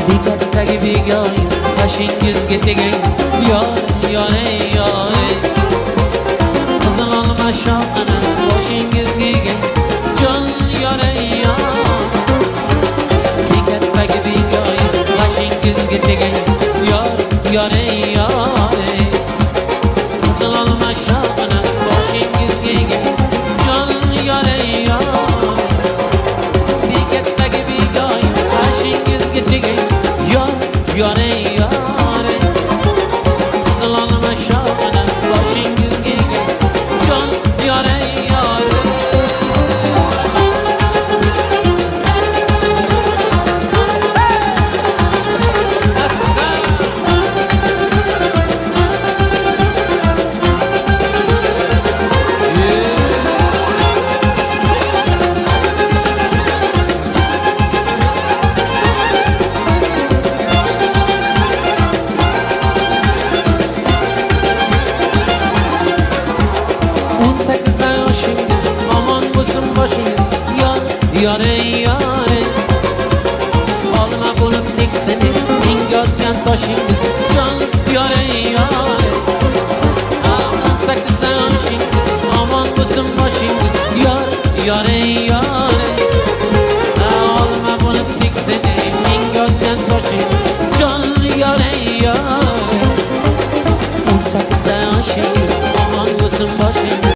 Bekatdagi begoy qashingizga tegay yor yor ey yor ey qizil olma shoxini boshingizga egay jon yor ey yor Bekatdagi begoy qashingizga tegay yor yor ey yor ey qizil olma shoxini boshingizga egay jon yor ey yor Bekatdagi begoy qashingizga tegay yor ey yor ey qizil olma shoxini boshingizga egay jon yor ey yor yor ey yor ey olma bo'lib teksini menga otgan toshingiz jon yor ey yor ey 18 yoshingiz omon bo'lsin boshingiz yor ey yor ey olma bo'lib teksini menga otgan toshingiz jon yor ey yor ey 18 yoshingiz